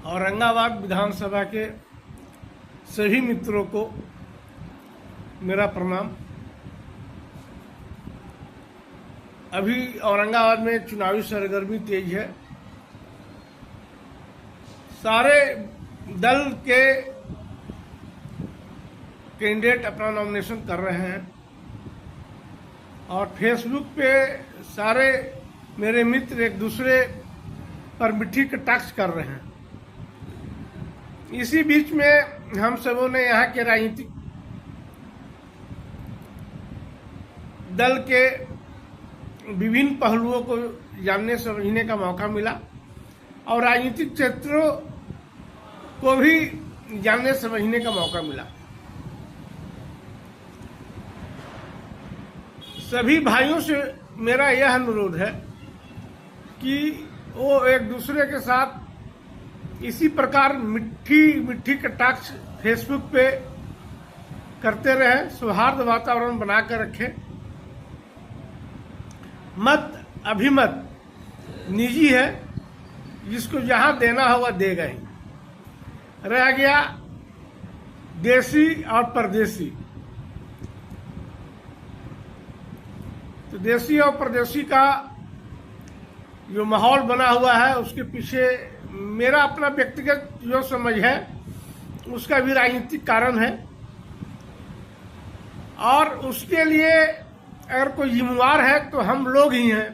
औरंगाबाद विधानसभा के सभी मित्रों को मेरा प्रणाम। अभी औरंगाबाद में चुनावी सरगर्मी तेज है। सारे दल के कैंडिडेट अपना नॉमिनेशन कर रहे हैं और फेसबुक पे सारे मेरे मित्र एक दूसरे पर मिट्टी कटाक्ष कर रहे हैं। इसी बीच में हम सबों ने यहाँ के राजनीतिक दल के विभिन्न पहलुओं को जानने समझने का मौका मिला और राजनीतिक क्षेत्रों को भी जानने समझने का मौका मिला। सभी भाइयों से मेरा यह अनुरोध है कि वो एक दूसरे के साथ इसी प्रकार मिट्टी कटाक्ष फेसबुक पे करते रहे, सौहार्द वातावरण बनाकर रखें। मत अभिमत निजी है, जिसको जहां देना होगा देगा ही। रह गया देसी और परदेसी, तो देसी और परदेसी का जो माहौल बना हुआ है उसके पीछे मेरा अपना व्यक्तिगत जो समझ है उसका भी राजनीतिक कारण है और उसके लिए अगर कोई जिम्मेवार है तो हम लोग ही हैं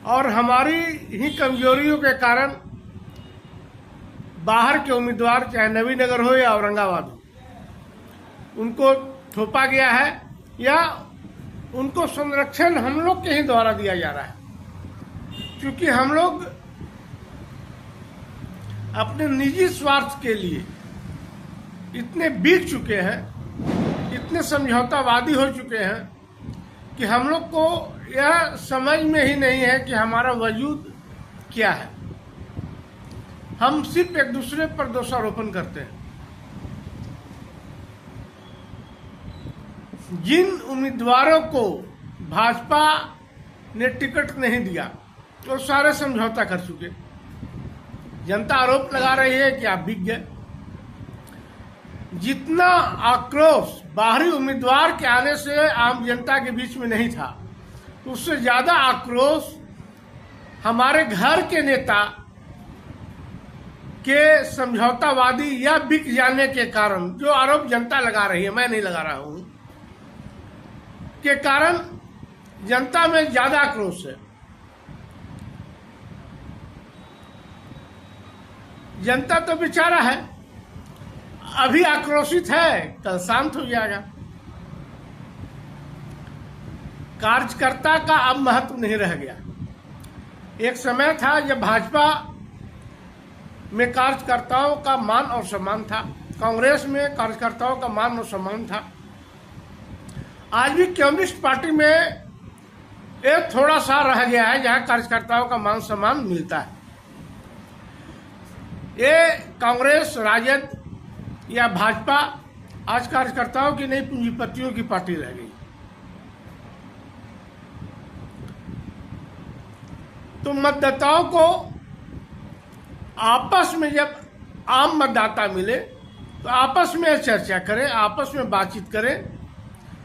और हमारी ही कमजोरियों के कारण बाहर के उम्मीदवार चाहे नवीनगर हो या औरंगाबाद हो उनको थोपा गया है या उनको संरक्षण हम लोग के ही द्वारा दिया जा रहा है, क्योंकि हम लोग अपने निजी स्वार्थ के लिए इतने बिक चुके हैं, इतने समझौतावादी हो चुके हैं कि हम लोग को यह समझ में ही नहीं है कि हमारा वजूद क्या है। हम सिर्फ एक दूसरे पर दोषारोपण करते हैं। जिन उम्मीदवारों को भाजपा ने टिकट नहीं दिया वो सारे समझौता कर चुके। जनता आरोप लगा रही है कि आप बिक गए। जितना आक्रोश बाहरी उम्मीदवार के आने से आम जनता के बीच में नहीं था, उससे ज्यादा आक्रोश हमारे घर के नेता के समझौतावादी या बिक जाने के कारण, जो आरोप जनता लगा रही है, मैं नहीं लगा रहा हूं, के कारण जनता में ज्यादा आक्रोश है। जनता तो बेचारा है, अभी आक्रोशित है, कल शांत हो जाएगा। कार्यकर्ता का अब महत्व नहीं रह गया। एक समय था जब भाजपा में कार्यकर्ताओं का मान और सम्मान था, कांग्रेस में कार्यकर्ताओं का मान और सम्मान था। आज भी कम्युनिस्ट पार्टी में एक थोड़ा सा रह गया है जहां कार्यकर्ताओं का मान सम्मान मिलता है। ये कांग्रेस, राजद या भाजपा आज कार्यकर्ताओं की नहीं पूंजीपतियों की पार्टी रह गई। तो मतदाताओं को आपस में जब आम मतदाता मिले तो आपस में चर्चा करें, आपस में बातचीत करें,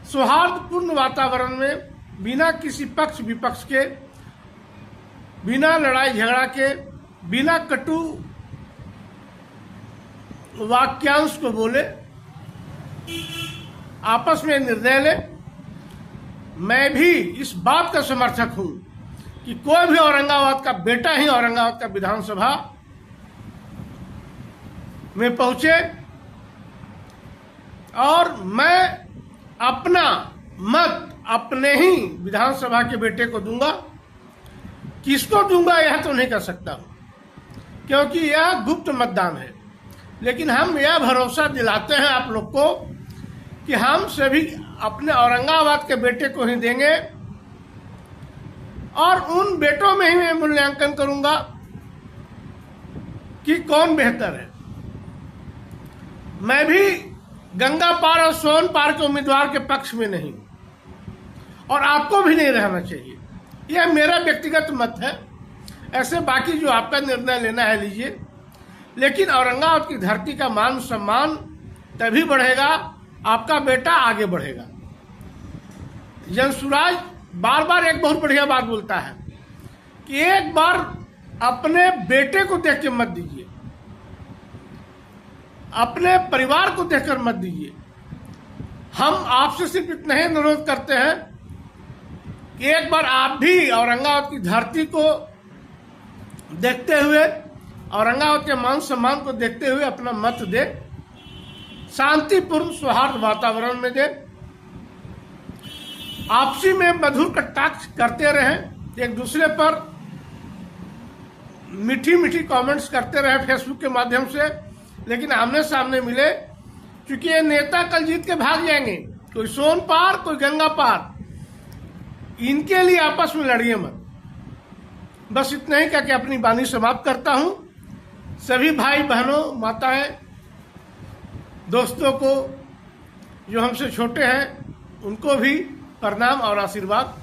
सौहार्दपूर्ण वातावरण में, बिना किसी पक्ष विपक्ष के, बिना लड़ाई झगड़ा के, बिना कटु वाक्यांश को बोले, आपस में निर्णय ले। मैं भी इस बात का समर्थक हूं कि कोई भी औरंगाबाद का बेटा ही औरंगाबाद का विधानसभा में पहुंचे और मैं अपना मत अपने ही विधानसभा के बेटे को दूंगा। किसको दूंगा यह तो नहीं कर सकता क्योंकि यह गुप्त मतदान है, लेकिन हम यह भरोसा दिलाते हैं आप लोग को कि हम सभी अपने औरंगाबाद के बेटे को ही देंगे और उन बेटों में ही मैं मूल्यांकन करूंगा कि कौन बेहतर है। मैं भी गंगा पार और सोन पार के उम्मीदवार के पक्ष में नहीं और आपको भी नहीं रहना चाहिए। यह मेरा व्यक्तिगत मत है। ऐसे बाकी जो आपका निर्णय लेना है लीजिए, लेकिन औरंगाबाद की धरती का मान सम्मान तभी बढ़ेगा आपका बेटा आगे बढ़ेगा। जनसुराज बार बार एक बहुत बढ़िया बात बोलता है कि एक बार अपने बेटे को देख के मत दीजिए, अपने परिवार को देखकर मत दीजिए। हम आपसे सिर्फ इतना ही अनुरोध करते हैं कि एक बार आप भी औरंगाबाद की धरती को देखते हुए, औरंगाबाद के मान सम्मान को देखते हुए अपना मत दे, शांतिपूर्ण सौहार्द वातावरण में दे, आपसी में मधुर कटाक्ष करते रहें, एक दूसरे पर मीठी मीठी कमेंट्स करते रहे फेसबुक के माध्यम से, लेकिन आमने सामने मिले। क्योंकि ये नेता कल जीत के भाग जाएंगे, कोई सोन पार कोई गंगा पार, इनके लिए आपस में लड़िए मत। बस इतना ही कह के अपनी वाणी समाप्त करता हूं। सभी भाई बहनों, माताएं, दोस्तों को जो हमसे छोटे हैं उनको भी प्रणाम और आशीर्वाद।